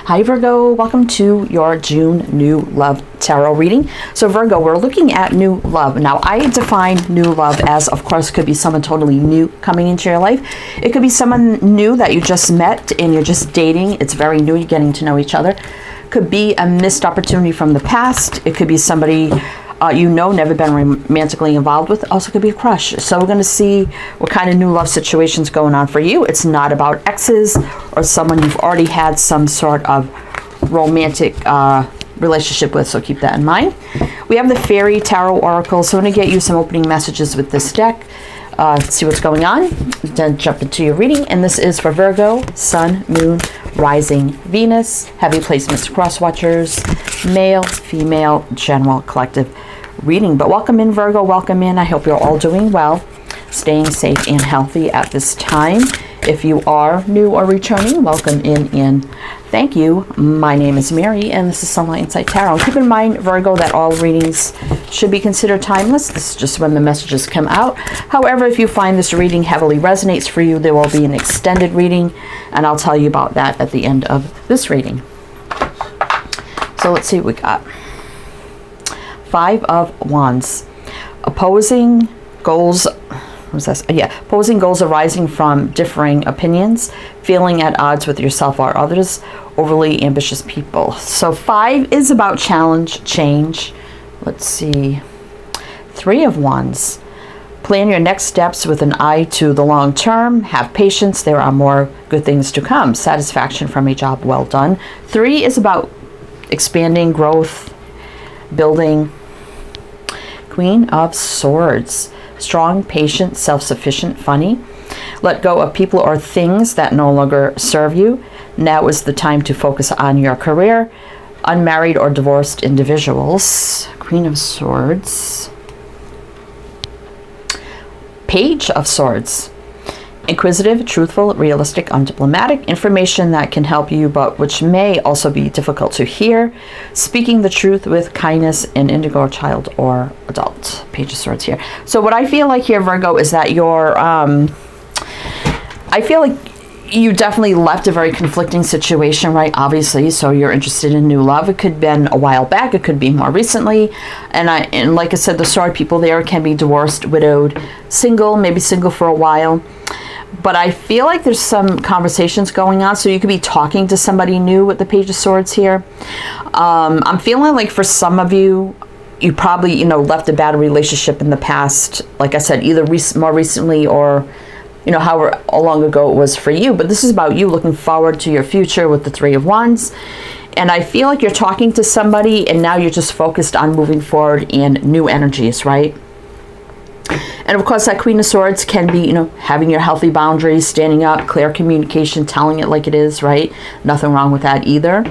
Hi Virgo, welcome to your June New Love Tarot reading. So Virgo, we're looking at new love. Now I define new love as, of course, could be someone totally new coming into your life. It could be someone new that you just met and you're just dating. It's very new, you're getting to know each other. Could be a missed opportunity from the past. It could be somebody never been romantically involved with. Also could be a crush. So we're going to see what kind of new love situations going on for you. It's not about exes or someone you've already had some sort of romantic relationship with, so keep that in mind. We have the Fairy Tarot Oracle, so I'm going to get you some opening messages with this deck. See what's going on, then jump into your reading. And this is for Virgo, Sun, Moon, Rising, Venus, heavy placements, cross watchers, male, female, general, collective reading. But welcome in, Virgo, welcome in. I hope you're all doing well, staying safe and healthy at this time. If you are new or returning, welcome in and thank you. My name is Mary and this is Sunlight Insight Tarot. Keep in mind, Virgo, that all readings should be considered timeless. This is just when the messages come out. However, if you find this reading heavily resonates for you, there will be an extended reading and I'll tell you about that at the end of this reading. So let's see what we got. Five of Wands. Opposing goals. Opposing goals arising from differing opinions, feeling at odds with yourself or others, overly ambitious people. So 5 is about challenge, change. Let's see. 3 of Wands. Plan your next steps with an eye to the long term. Have patience. There are more good things to come. Satisfaction from a job well done. 3 is about expanding, growth, building. Queen of Swords. Strong, patient, self-sufficient, funny. Let go of people or things that no longer serve you. Now is the time to focus on your career. Unmarried or divorced individuals. Queen of Swords. Page of Swords. Inquisitive, truthful, realistic, undiplomatic. Information that can help you but which may also be difficult to hear. Speaking the truth with kindness, an indigo, child, or adult. Page of Swords here. So what I feel like here, Virgo, is that you're, I feel like you definitely left a very conflicting situation, right? Obviously, so you're interested in new love. It could have been a while back. It could be more recently. And like I said, the sword people there can be divorced, widowed, single, maybe single for a while. But I feel like there's some conversations going on. So you could be talking to somebody new with the Page of Swords here. I'm feeling like for some of you, you probably, left a bad relationship in the past. Like I said, either more recently or, however long ago it was for you. But this is about you looking forward to your future with the 3 of Wands. And I feel like you're talking to somebody and now you're just focused on moving forward in new energies, right? And of course, that Queen of Swords can be, having your healthy boundaries, standing up, clear communication, telling it like it is, right? Nothing wrong with that either.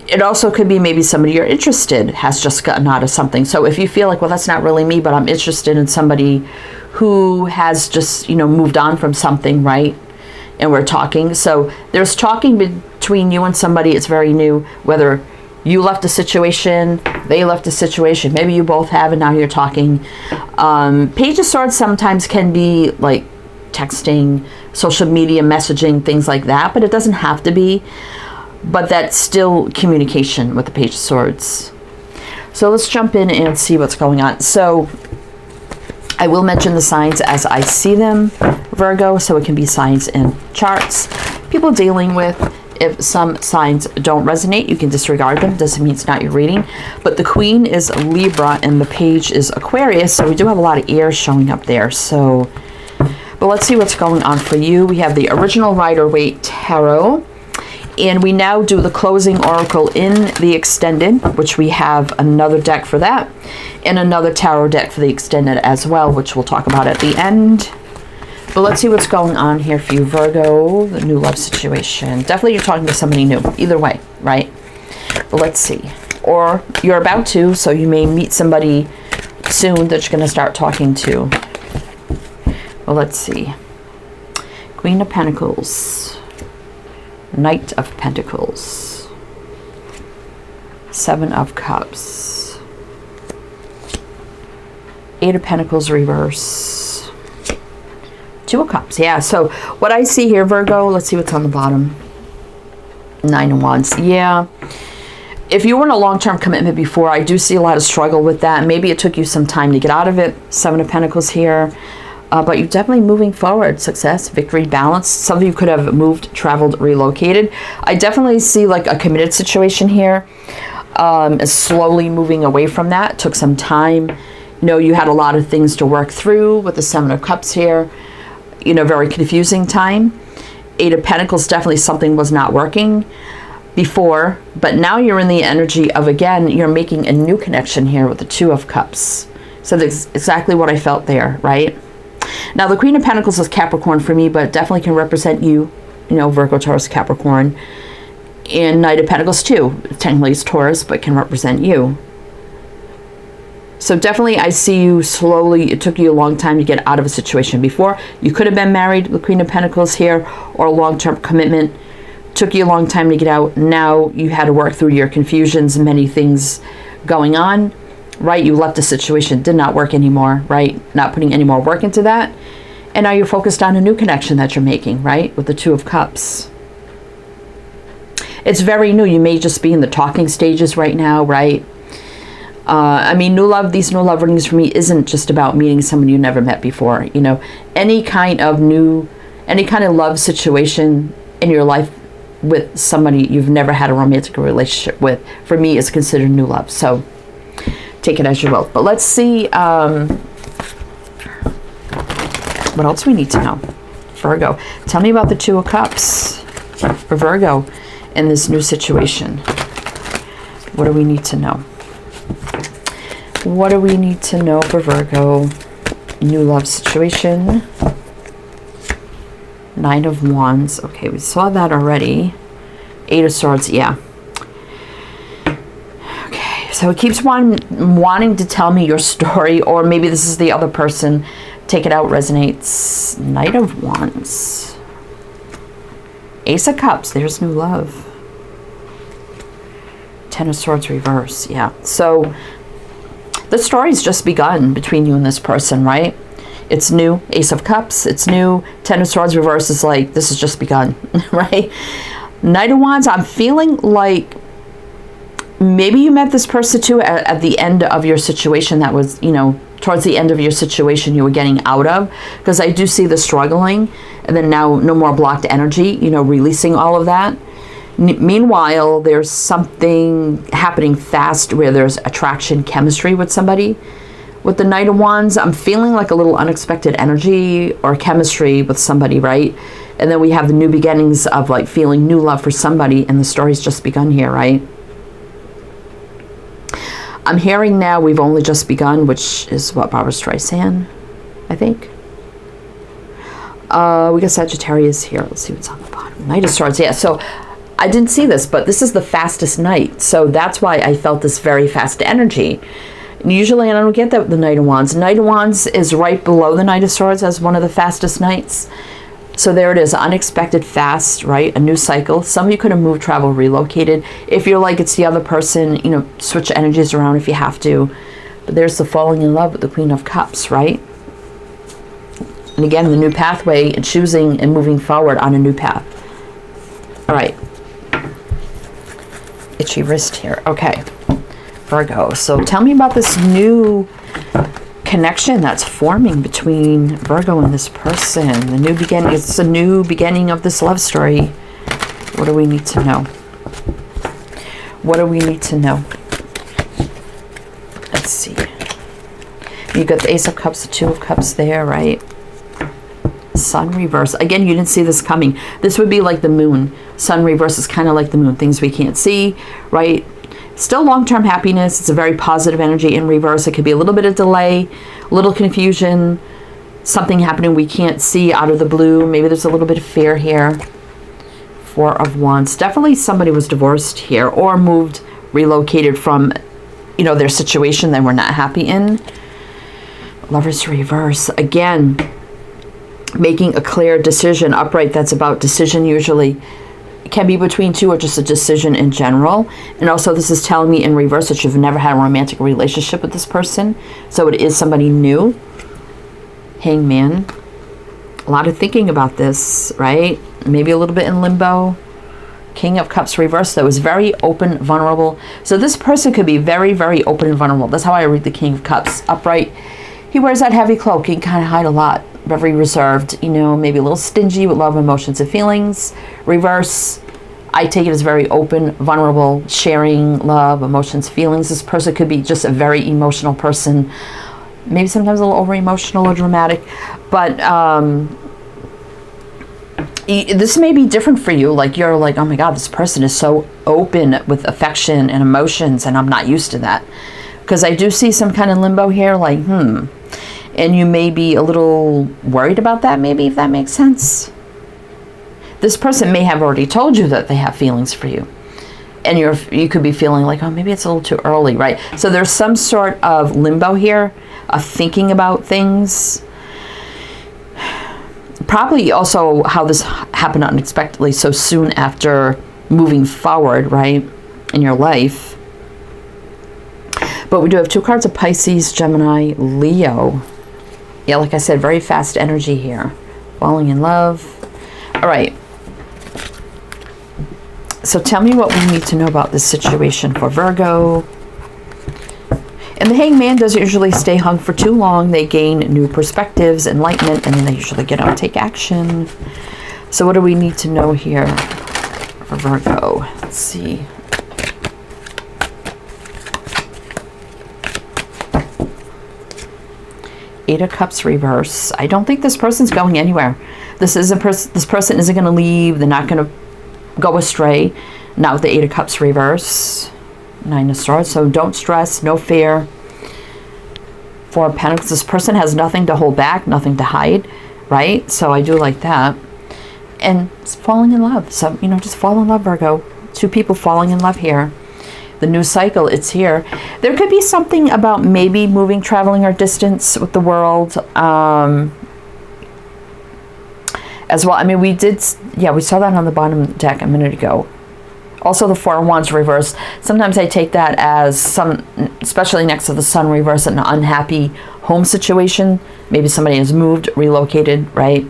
It also could be maybe somebody you're interested has just gotten out of something. So if you feel like, well, that's not really me, but I'm interested in somebody who has just, moved on from something, right? And we're talking. So there's talking between you and somebody. It's very new, whether you left a situation, they left a situation, maybe you both have, and now you're talking. Page of Swords sometimes can be like texting, social media messaging, things like that, but it doesn't have to be. But that's still communication with the Page of Swords. So let's jump in and see what's going on. So I will mention the signs as I see them, Virgo, so it can be signs in charts. People dealing with. If some signs don't resonate, you can disregard them. Doesn't mean it's not your reading. But the Queen is Libra and the Page is Aquarius. So we do have a lot of air showing up there. So, but let's see what's going on for you. We have the original Rider-Waite Tarot. And we now do the closing oracle in the extended, which we have another deck for that. And another tarot deck for the extended as well, which we'll talk about at the end. But let's see what's going on here for you, Virgo, the new love situation. Definitely you're talking to somebody new, either way, right? But let's see. Or you're about to, so you may meet somebody soon that you're going to start talking to. Well, let's see. Queen of Pentacles. Knight of Pentacles. 7 of Cups. 8 of Pentacles reverse. 2 of Cups. Yeah, so what I see here, Virgo, let's see what's on the bottom. Nine of Wands. Yeah. If you were in a long-term commitment before, I do see a lot of struggle with that. Maybe it took you some time to get out of it. Seven of Pentacles here. But you're definitely moving forward. Success, victory, balance. Some of you could have moved, traveled, relocated. I definitely see like a committed situation here. Slowly moving away from that. Took some time. You know, you had a lot of things to work through with the Seven of Cups here. You know, very confusing time. Eight of Pentacles, definitely something was not working before. But now you're in the energy of, again, you're making a new connection here with the Two of Cups. So that's exactly what I felt there, right? Now, the Queen of Pentacles is Capricorn for me, but definitely can represent you, you know, Virgo, Taurus, Capricorn. And Knight of Pentacles, too. Technically it's Taurus, but can represent you. So definitely I see you slowly. It took you a long time to get out of a situation before. You could have been married with Queen of Pentacles here, or a long-term commitment. Took you a long time to get out. Now you had to work through your confusions, many things going on. Right, you left a situation, did not work anymore, right? Not putting any more work into that. And now you're focused on a new connection that you're making, right? With the Two of Cups. It's very new. You may just be in the talking stages right now, right? I mean, new love, these new love readings for me isn't just about meeting someone you never met before. You know, any kind of love situation in your life with somebody you've never had a romantic relationship with, for me, is considered new love. So take it as you will. But let's see what else we need to know. Virgo, tell me about the Two of Cups for Virgo in this new situation. What do we need to know? What do we need to know for Virgo? New love situation. Nine of Wands. Okay, we saw that already. Eight of Swords, yeah. So it keeps wanting to tell me your story, or maybe this is the other person. Take it out, resonates. Knight of Wands. Ace of Cups, there's new love. Ten of Swords reverse, yeah. So the story's just begun between you and this person, right? It's new. Ace of Cups, it's new. Ten of Swords reverse is like, this has just begun, right? Knight of Wands, I'm feeling like maybe you met this person too at the end of your situation that was, you know, towards the end of your situation you were getting out of. Because I do see the struggling, and then now no more blocked energy, you know, releasing all of that. Meanwhile, there's something happening fast where there's attraction, chemistry with somebody. With the Knight of Wands, I'm feeling like a little unexpected energy or chemistry with somebody, right? And then we have the new beginnings of like feeling new love for somebody, and the story's just begun here, right? I'm hearing now we've only just begun, which is what, Barbara Streisand, I think. We got Sagittarius here. Let's see what's on the bottom. Knight of Swords, yeah. So I didn't see this, but this is the fastest night. So that's why I felt this very fast energy. And usually I don't get that with the Knight of Wands. Knight of Wands is right below the Knight of Swords as one of the fastest nights. So there it is, unexpected, fast, right? A new cycle. Some of you could have moved, traveled, relocated. If you're like it's the other person, you know, switch energies around if you have to. But there's the falling in love with the Queen of Cups, right? And again, the new pathway and choosing and moving forward on a new path. All right. Itchy wrist here. Okay. Virgo. So tell me about this new connection that's forming between Virgo and this person. The new beginning. It's a new beginning of this love story. What do we need to know? What do we need to know? Let's see. You got the Ace of Cups, the Two of Cups there, right? Sun reverse. Again, you didn't see this coming. This would be like the moon. Sun reverse is kind of like the moon. Things we can't see, right? Still long-term happiness. It's a very positive energy in reverse. It could be a little bit of delay, a little confusion, something happening we can't see out of the blue. Maybe there's a little bit of fear here. Four of Wands. Definitely somebody was divorced here or moved, relocated from, you know, their situation they were not happy in. Lovers reverse. Again, making a clear decision. Upright, that's about decision usually. It can be between two or just a decision in general. And also this is telling me in reverse that you've never had a romantic relationship with this person. So it is somebody new. Hangman. A lot of thinking about this, right? Maybe a little bit in limbo. King of Cups reversed, though, is very open, vulnerable. So this person could be very, very open and vulnerable. That's how I read the King of Cups. Upright, he wears that heavy cloak. He can kind of hide a lot. Very reserved, you know, maybe a little stingy with love, emotions, and feelings. Reverse, I take it as very open, vulnerable, sharing love, emotions, feelings. This person could be just a very emotional person. Maybe sometimes a little over-emotional or dramatic. But this may be different for you. Like, you're like, oh my God, this person is so open with affection and emotions, and I'm not used to that. Because I do see some kind of limbo here, like, and you may be a little worried about that, maybe, if that makes sense. This person may have already told you that they have feelings for you. And you could be feeling like, oh, maybe it's a little too early, right? So there's some sort of limbo here of thinking about things. Probably also how this happened unexpectedly so soon after moving forward, right, in your life. But we do have 2 cards of Pisces, Gemini, Leo. Yeah, like I said, very fast energy here. Falling in love. All right. So tell me what we need to know about this situation for Virgo. And the Hangman doesn't usually stay hung for too long. They gain new perspectives, enlightenment, and then they usually get out and take action. So what do we need to know here for Virgo? Let's see. Eight of Cups reverse. I don't think this person's going anywhere. This person isn't going to leave. They're not going to go astray. Not with the Eight of Cups reverse. 9 of Swords. So don't stress. No fear. 4 of Pentacles. This person has nothing to hold back, nothing to hide, right? So I do like that. And it's falling in love. So, you know, just fall in love, Virgo. 2 people falling in love here. The new cycle, it's here. There could be something about maybe moving, traveling, or distance with the world. As well. I mean, we saw that on the bottom deck a minute ago. Also, the 4 of Wands reverse. Sometimes I take that as especially next to the Sun reverse, an unhappy home situation. Maybe somebody has moved, relocated, right?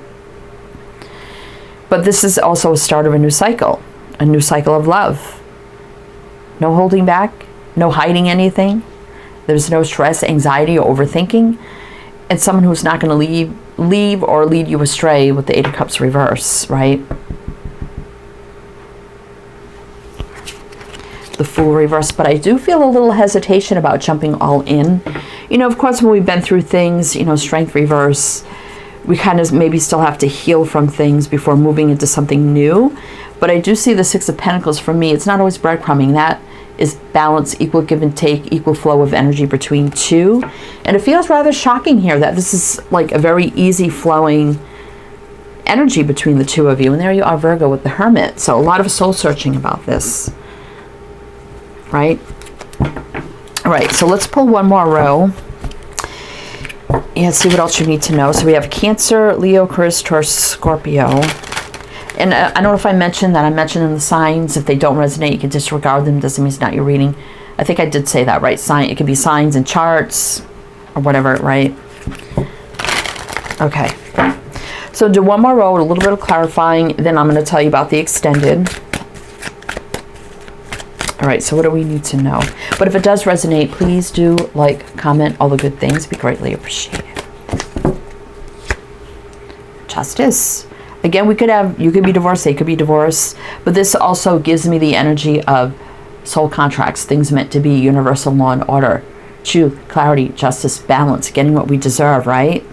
But this is also a start of a new cycle of love. No holding back, no hiding anything. There's no stress, anxiety, or overthinking. It's someone who's not going to leave or lead you astray with the 8 of Cups reverse, right? The Fool reverse, but I do feel a little hesitation about jumping all in. You know, of course, when we've been through things, you know, Strength reverse, we kind of maybe still have to heal from things before moving into something new. But I do see the 6 of Pentacles. For me, it's not always breadcrumbing. That is balance, equal give and take, equal flow of energy between 2. And it feels rather shocking here that this is like a very easy flowing energy between the 2 of you. And there you are, Virgo, with the Hermit. So a lot of soul searching about this. Right? All right, so let's pull one more row and see what else you need to know. So we have Cancer, Leo, Aquarius, Taurus, Scorpio. And I don't know if I mentioned that. I mentioned in the signs, if they don't resonate, you can disregard them. Doesn't mean it's not your reading. I think I did say that, right? It could be signs and charts or whatever, right? Okay. So do one more row, a little bit of clarifying. Then I'm going to tell you about the extended. All right, so what do we need to know? But if it does resonate, please do like, comment, all the good things. It'd be greatly appreciated. Justice. Again, you could be divorced, they could be divorced. But this also gives me the energy of soul contracts, things meant to be, universal law and order, truth, clarity, justice, balance, getting what we deserve, right?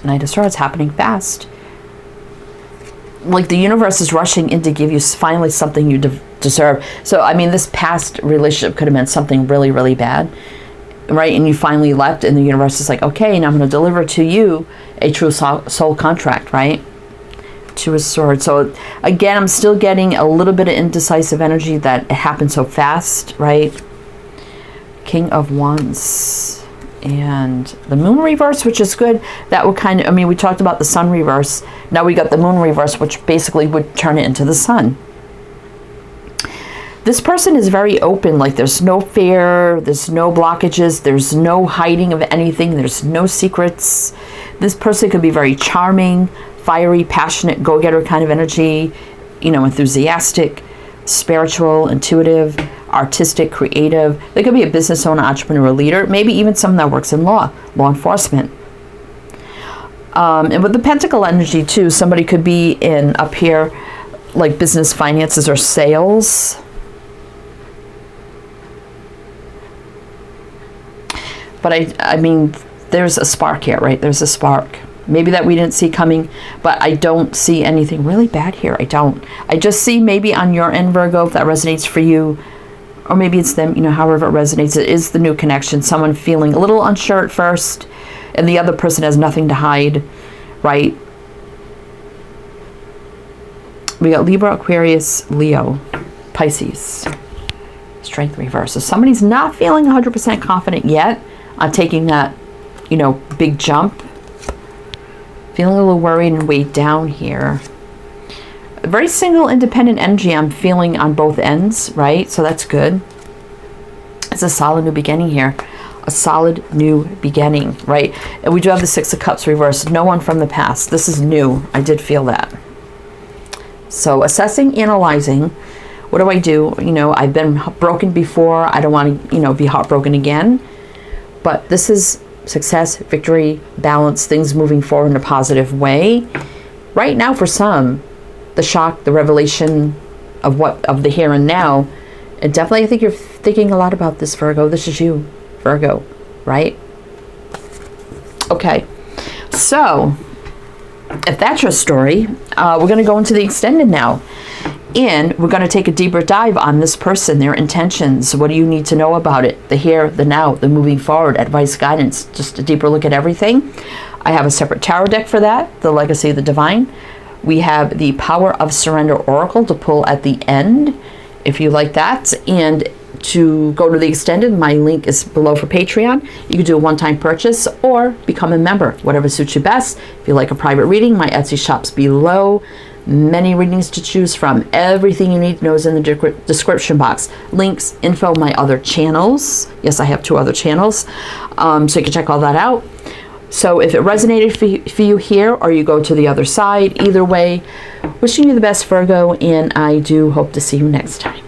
Knight of Swords happening fast. Like the universe is rushing in to give you finally something you deserve. So, I mean, this past relationship could have meant something really, really bad, right? And you finally left, and the universe is like, okay, now I'm going to deliver to you a true soul contract, right? 2 of Swords. So, again, I'm still getting a little bit of indecisive energy that it happened so fast, right? King of Wands. And the Moon reverse, which is good. That would kind of, I mean, we talked about the Sun reverse. Now we got the Moon reverse, which basically would turn it into the Sun. This person is very open. Like, there's no fear, there's no blockages, there's no hiding of anything, there's no secrets. This person could be very charming, fiery, passionate, go-getter kind of energy. you know, enthusiastic, spiritual, intuitive, artistic, creative. They could be a business owner, entrepreneur, leader, maybe even someone that works in law enforcement. And with the Pentacle energy too, somebody could be in up here like business, finances, or sales. But I mean, there's a spark here, right? There's a spark. Maybe that we didn't see coming, but I don't see anything really bad here. I don't. I just see maybe on your end, Virgo, if that resonates for you, or maybe it's them, you know, however it resonates, it is the new connection. Someone feeling a little unsure at first, and the other person has nothing to hide, right? We got Libra, Aquarius, Leo, Pisces. Strength reverse. So somebody's not feeling 100% confident yet on taking that, you know, big jump. Feeling a little worried and weighed down here. A very single, independent energy I'm feeling on both ends, right? So that's good. It's a solid new beginning here. A solid new beginning, right? And we do have the Six of Cups reversed. No one from the past. This is new. I did feel that. So assessing, analyzing. What do I do? You know, I've been broken before. I don't want to, you know, be heartbroken again. But this is success, victory, balance, things moving forward in a positive way. Right now, for some, the shock, the revelation of the here and now, and definitely I think you're thinking a lot about this, Virgo. This is you, Virgo, right? Okay, so if that's your story, we're going to go into the extended now. And we're going to take a deeper dive on this person, their intentions. What do you need to know about it? The here, the now, the moving forward, advice, guidance, just a deeper look at everything. I have a separate tarot deck for that, the Legacy of the Divine. We have the Power of Surrender Oracle to pull at the end, if you like that. And to go to the extended, my link is below for Patreon. You can do a one-time purchase or become a member, whatever suits you best. If you like a private reading, my Etsy shop's below. Many readings to choose from. Everything you need to know is in the description box. Links, info, my other channels. Yes, I have 2 other channels. So you can check all that out. So if it resonated for you here, or you go to the other side, either way, wishing you the best, Virgo, and I do hope to see you next time.